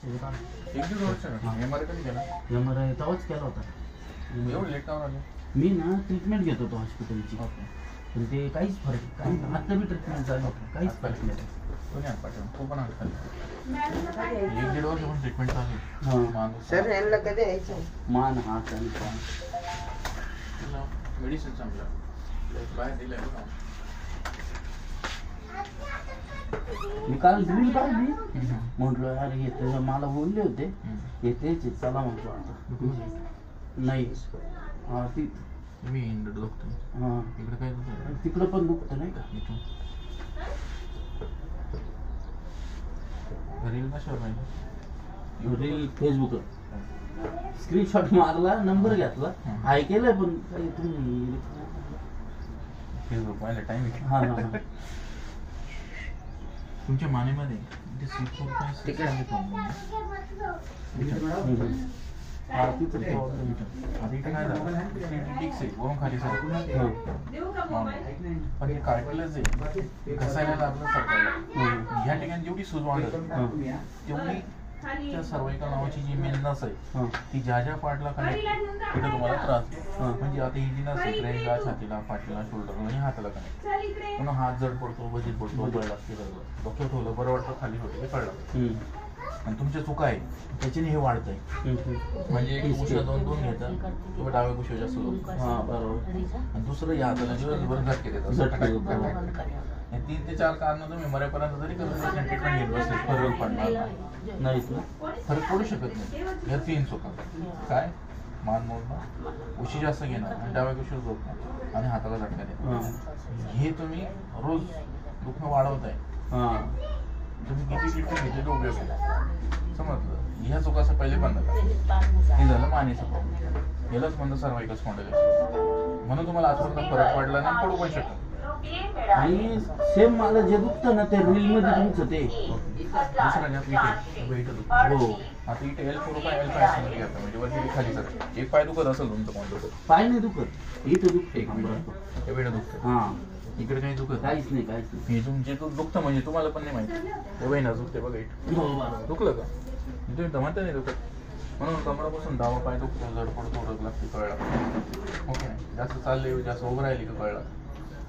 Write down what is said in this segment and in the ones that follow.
एक दीड वर्ष MRI कधी केला? MRI तेव्हाच केला होता. एवढं लेट का आले? मी ना ट्रीटमेंट घेत होतो हॉस्पिटलची, पण ते काहीच फरक काही आता बी ट्रीटमेंट चालू होतं, काहीच फरक नाही. कोणी हात पाठवून तो पण हात खाली एक दीड वर्ष पण ट्रीटमेंट चालू. सर यांना कधी यायचं? मान हात आणि पाय मेडिसिन चांगलं बाहेर दिलंय बघा. मी काल रील पाहिली, म्हटलं अरे हे तर मला बोलले होते हे तेच चला म्हटलं आता नाही. हा ती मी इंडड दुखतोय. हां इकडे काय दुखतंय? तिकडं पण दुखतं नाही का? इथून रील कशावर पाहिजे? रील फेसबुकवर स्क्रीनशॉट मारला, नंबर घेतला, हाय केलं, पण काही तुम्ही फेसबुक पाहिलं टाइम. हां हां हां तुमच्या मानेमध्ये ते सीट तिकडे हा तिथं आता इथे काय झालं ठीक आहे वरून खाली सर पण हे कार्टिलच आहे घसायला लागलं सरकारला. ह्या ठिकाणी जेवढी सूज वाढत तेवढी त्या सर्वाइकल नावाची जी मेन नस आहे ती ज्या ज्या पार्टला कनेक्ट तिथे तुम्हाला त्रास. म्हणजे आता ही जी नस आहे ब्रेनला, छातीला, पाठीला, शोल्डरला आणि हाताला कनेक्ट. पुन्हा हात जड पडतो, बजीत पडतो, बळ लागते, डोक्यात ठेवलं बरं वाटतं, खाली होतं कळलं. आणि तुमच्या चुका आहे त्याच्याने हे वाढत आहे. म्हणजे एक उष्ण दोन घेतं किंवा डाव्या कुशीवर जास्त होतं. हां बरोबर. आणि दुसरं या हाताला दिवसभर झटके देतात. 3 ते 4 कारण तुम्ही मरेपर्यंत जरी ट्रीटमेंट घेत बसले फरक पडणार नाही, फरक पडू शकत नाही. या 3 चुका काय? मान मोडणं, उशी जास्त घेणं आणि डाव्या कुशीवर झोपणं आणि हाताला झटका देणं. हे तुम्ही रोज दुखणं वाढवताय. तुम्ही किती ट्रीटमेंट घेतले उपयोग आहे समजलं. ह्या चुकाचं पहिले बंद करा. हे झालं मानेचा प्रॉब्लेम. यालाच म्हणतो सर्वाइकल स्पॉन्डिलायसिस. म्हणून तुम्हाला आजपर्यंत फरक पडला नाही, पडू पण शकत. आणि सेम मला जे दुखतं ना ते रील मध्ये तुमचं ते दुसरं हो आता इथे L4 पाय L5 म्हणजे वरती खाली सर एक पाय दुखत असेल तुमचं कोणतं पाय नाही दुखत, इथं दुखत एक मिनिट हे वेळ दुखतं. हां इकडे काही दुखत काहीच नाही, काहीच नाही. हे तुमचे दुखतं म्हणजे तुम्हाला पण नाही माहिती. हे बहिणा दुखते बघा इथं दुखलं का तुम्ही तर म्हणता नाही दुखत. म्हणून कमरापासून डावा पाय दुखतो, जड पडतो, ओळख लागते, कळला ओके नाही. जास्त चालले जास्त उभं राहिली का कळला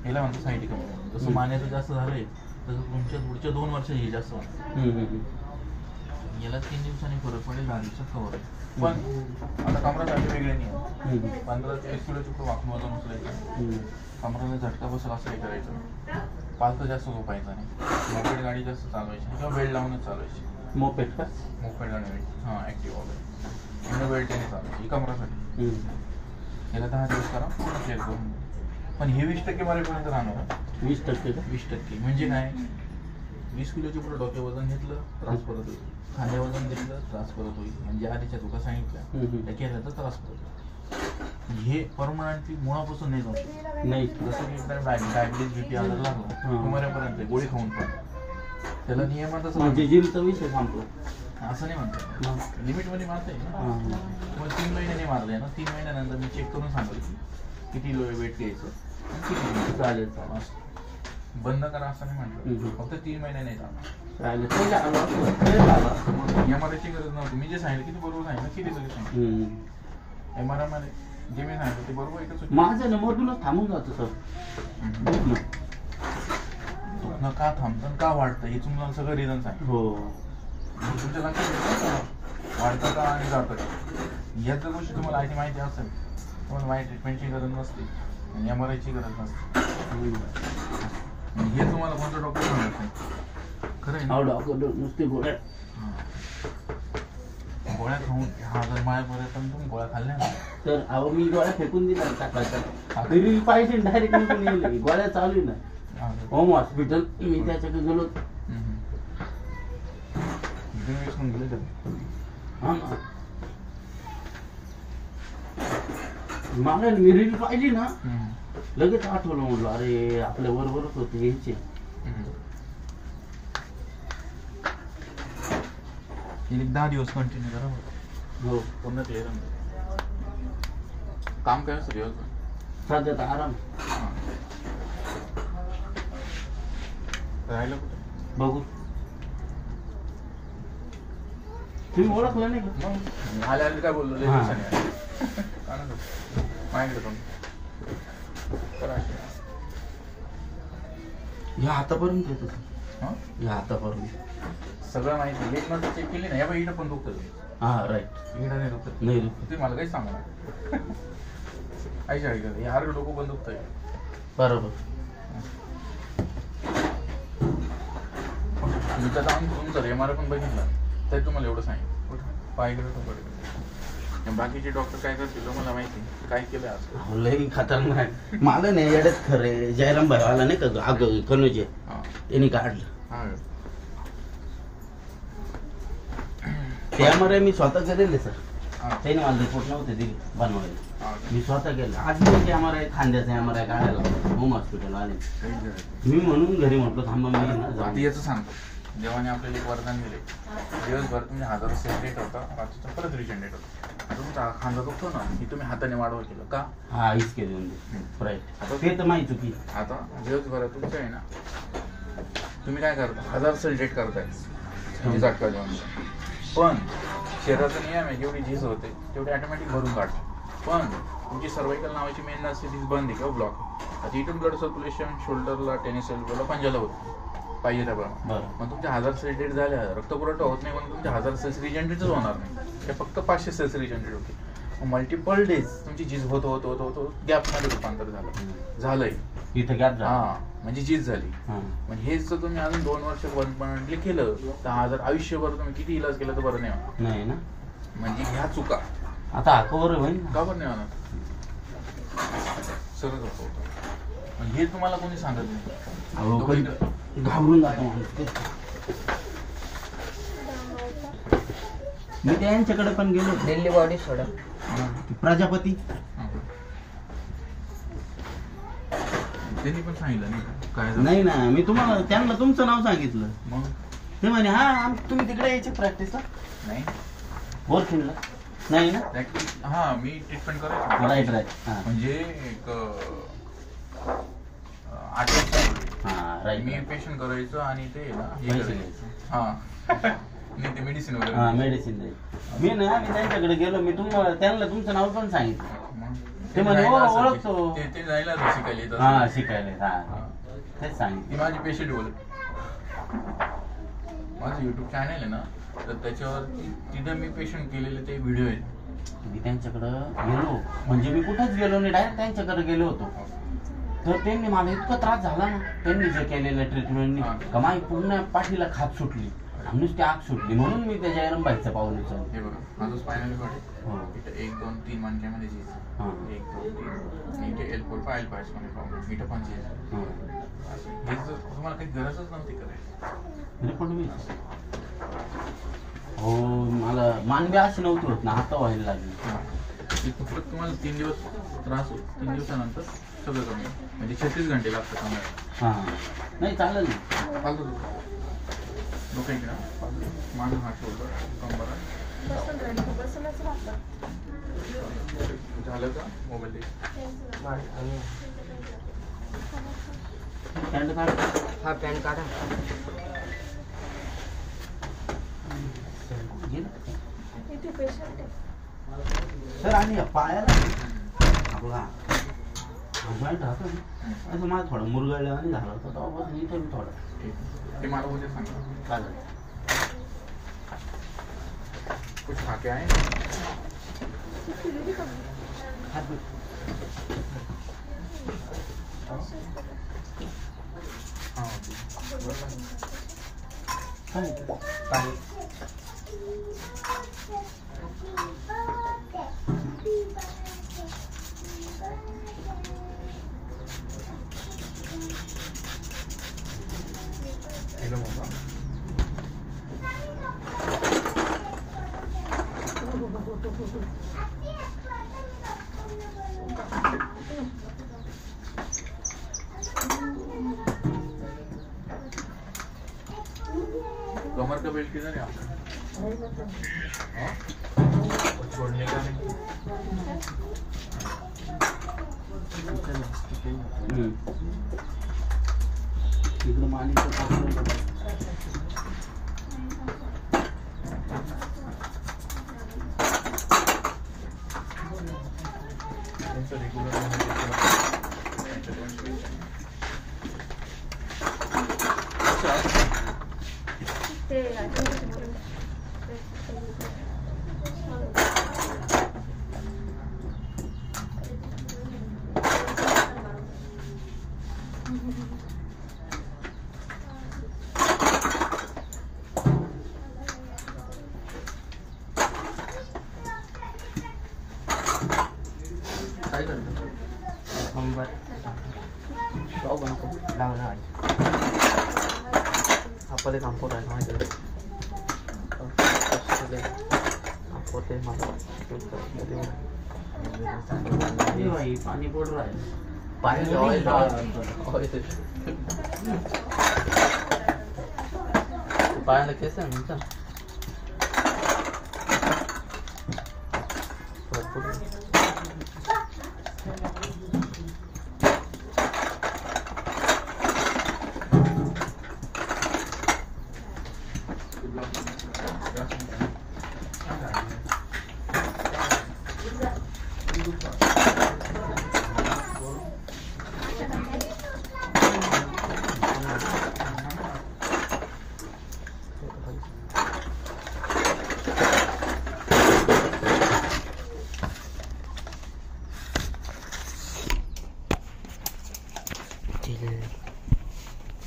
याला म्हणतो सायटिक म्हणून. जसं मान्याचं जास्त झालंय तसं तुमच्या पुढच्या 2 वर्ष हे जास्त होणार. याला 3 दिवसांनी फरक पडेल, 10 दिवसात कवर आहे. पण आता कमरासाठी वेगळे नाही आहे. 15 ते 20 किलोची खूप वाकून वजन उचलायचं, कमराला झटका बसेल असं हे करायचं, पालतं जास्त झोपायचं नाही, मोपेड गाडी जास्त चालवायची किंवा बेल्ट लावूनच चालवायची. मोपेड का? मोपेड गाडी हां ॲक्टिव्ह वगैरे बेल्ट त्याने चालवायची कमरासाठी. याला 10 दिवस करा पूर्ण क्लिअर करून. पण हे 20% मरेपर्यंत राहणार. 20% का? 20% म्हणजे काय? 20 किलोची पुढे डोक्या वजन घेतलं त्रास परत होईल, खांद्या वजन घेतलं त्रास परत होईल. म्हणजे आधीच्या तुका सांगितल्या त्या केल्याचा त्रास परत होईल. हे परमनंटली मुळापासून नाही जाऊ नाही. जसं की एकदा डायबिटीज BP आजार लागला मरेपर्यंत गोळी खाऊन पण त्याला नियमातच म्हणजे जिमचा विषय सांगतो असं नाही म्हणतो. लिमिटमध्ये मारता येईल ना. मग 3 महिन्याने मारले ना, 3 महिन्यानंतर मी चेक करून सांगेल किती लो वेट घ्यायचं किती चालेल. बंद करा असं नाही म्हटलं, फक्त 3 महिन्याने चालेल. MRIची गरज नव्हती. मी जे सांगितलं किती बरोबर सांगितलं किती तरी सांगितलं. MRI मध्ये जे मी सांगितलं ते बरोबर एकच माझं ना मधूनच थांबून जातं सर. दुखणं का थांबतं का वाढतं हे तुम्हाला सगळं रिझन सांगितलं. हो तुमच्या लक्षात वाढतं का आणि जातं का याच जर गोष्टी तुम्हाला आधी माहिती असेल तुम्हाला माझ्या ट्रीटमेंटची गरज नसते आणि MRIची गरज नसते. हे तुम्हाला कोणतं डॉक्टर सांगत नाही खरं आहे ना. डॉक्टर नुसते गोळ्या खाऊन हा जर माझ्यापर्यंत तुम्ही गोळ्या खाल्ल्या ना तर अहो मी गोळ्या फेकून दिला टाकायचा तरी पाहिजे डायरेक्ट निघून येईल. गोळ्या चालू आहे ना होम हॉस्पिटल मी त्याच्याकडे गेलो. मला मी रील पाहिली ना लगेच आठवलं, म्हटलं अरे आपल्या बरोबरच होते ह्याचे. एक 10 दिवस कंटिन्यू करा. हो पूर्ण क्लिअर काम काय असतं दिवस सध्या तर आराम. राहिलं कुठे बघू तुम्ही ओळखलं नाही का? मग आले आले काय बोललो लय हा. दिवसांनी आले. का नाही बोललो? माझ्याकडे पण करा अशी. ह्या हातापर्यंत येतो हा? ह्या हातापर्यंत. सगळं माहिती लेट नंतर चेक केली ना या बाई इथं पण दुखतं. हा राईट. इकडं नाही दुखत. नाही रे. तुम्ही मला काही सांगा ऐका ऐका हे हार डोकं पण दुखतंय. बरोबर. तुमचा जाऊन तुमचा MRI पण बघितला तरी तुम्हाला एवढं सांगितलं पायकडे तो पडे. बाकीचे डॉक्टर काय करतील मला माहिती काय केलं आज. अहो, लई खतरनाक. मला नाही येड्यात खरे जयराम भाईवाला नाही का अगं कनूजे हा त्यांनी काढलं. हा ते MRI मी स्वतः करेल सर. हा. त्याने मला रिपोर्ट नव्हते दिले बनवायला. हा. मी स्वतः केलं. आज मी MRI खांद्याचा MRI काढायला होम हॉस्पिटल आले. मी म्हणून घरी म्हटलं थांबा मी ना आता जाऊ. याचं सांगतो देवाने आपल्याला एक वरदान दिले. दिवसभर तुमच्या हाताचा सेट डेट होता रात्रीचा परत रिटर्न डेट होता. तुमचा खांदा दुखतो ना की तुम्ही हाताने वाढवा केलं का हा इसके देऊन दे. राईट. आता ते तर माहिती चुकी. आता दिवसभरात तुमचं आहे ना तुम्ही काय करता 1000 सेल डेट करताय झीज अटका देऊन. पण शरीराचा नियम आहे जेवढी झीज होते तेवढी ऑटोमॅटिक भरून काढतो. पण तुमची सर्वायकल नावाची मेन असते ती बंद आहे किंवा ब्लॉक आहे. आता इथून ब्लड सर्क्युलेशन शोल्डरला टेनिस एल्बोला पंजाला होतं पाहिजे त्याप्रमाणे. बरं. मग तुमच्या 1000 सेल्स डेट झाल्या रक्तपुरवठा होत नाही म्हणून तुमच्या 1000 सेल्स रिजनरेटच होणार नाही. ते फक्त 500 सेल्स रिजनरेट होते. मल्टिपल डेज तुमची झीज होत होत होत होत गॅपमध्ये रूपांतर झालंय. इथं गॅप झाला. हा म्हणजे झीज झाली. हा. म्हणजे हेच जर तुम्ही अजून 2 वर्ष परमनंटली केलं तर 1000 आयुष्यभर तुम्ही किती इलाज केला तर बरं नाही होणार. नाही ना. म्हणजे ह्या चुका आता हाकावर होईल ना. का बरं नाही होणार सरळ होतं. आणि हे तुम्हाला कोणी सांगत नाही. अहो, तो कधी काही- घाबरून जातो माणूस. मी त्यांच्याकडे पण गेलो. दिल्ली बॉडी सोडा. प्रजापती त्यांनी पण सांगितलं नाही का? काय झालं? नाही ना. मी तुम्हाला त्यांना तुमचं नाव सांगितलं. मग ते म्हणे हा तुम्ही तिकडे यायचे प्रॅक्टिसला नाही बोरखिंडला. नाही ना. Actually, हा मी ट्रीटमेंट करायचो राईट राईट. हा म्हणजे एक 8 वर्ष हा राईट. मी पेशंट करायचो आणि ते ना हे पैसे करायचं. द्यायचे. हा नाही ते मेडिसिन हा वगैरे मेडिसिन द्यायची. मी ना मी त्यांच्याकडे गेलो. मी तुम्हाला त्यांना तुमचं नाव पण सांगितलं. मग ते म्हणे, जायला "हो, असेल ओळखतो." ते जायला असेल शिकायला येत हा असेल. शिकायला. हा हा. तेच ती सांगितलं. माझी पेशंट बोल माझं युट्यूब चॅनल आहे ना तर त्याच्यावर तिथं मी पेशंट केलेले ते व्हिडिओ आहेत. मी त्यांच्याकडं गेलो म्हणजे मी कुठंच गेलो नाही. डायरेक्ट त्यांच्याकडे गेलो होतो. तर त्यांनी मला इतका त्रास झाला ना त्यांनी जे केलेलं हा. ट्रीटमेंटनी का माझी पूर्ण पाठीला खाप सुटली. नुसती आग सुटली. म्हणून मी त्या जयराम भाईचं पाऊल उचललं. हे बघा माझं स्पायनल कॉर्ड हो. आहे. इथं 1 2 3 मणक्यामध्ये झीज. हा. 1 2 3 इथे एल्बो पायल पायसमध्ये प्रॉब्लेम इथं पण झीज. हा. हे जर तुम्हाला काही गरजच नव्हती करायची. रिपोर्ट मी हो मला मानवी अशी नव्हती होत ना. आता व्हायला लागली. ते फक्त तुम्हाला 3 दिवस त्रास होतो. 3 दिवसानंतर सगळं कमी होईल. म्हणजे 36 घंटे लागतात कमी. हा नाही चालेल ना. फालतू डोकं इकडे मान हा शोल्डर कंबर झालं का मोबाईल दे. पॅन्ट काढ. हा पॅन काढा. सर आणि पायाला आपला जॉईंट राहतो ना असं माझं थोडं मुरगळलं आणि झालं होतं तेव्हापासून इथे मी थोडं ठीक आहे. ते मला उद्या सांगा चालेल. कुछ खा के आए हात बी- हाँ काय पाणी एकदम होगा कमर का बेल्ट किधर है आपका? हाँ? कुछ छोड़ने का नहीं। इकडं मालिका असं रेग्युलर काय करतो जाऊ का नको लावला आपले काम करू आहे माहिती होते मला अरे भाई पाणी पड रहा है पाणी ऑइल पायाला केस आहे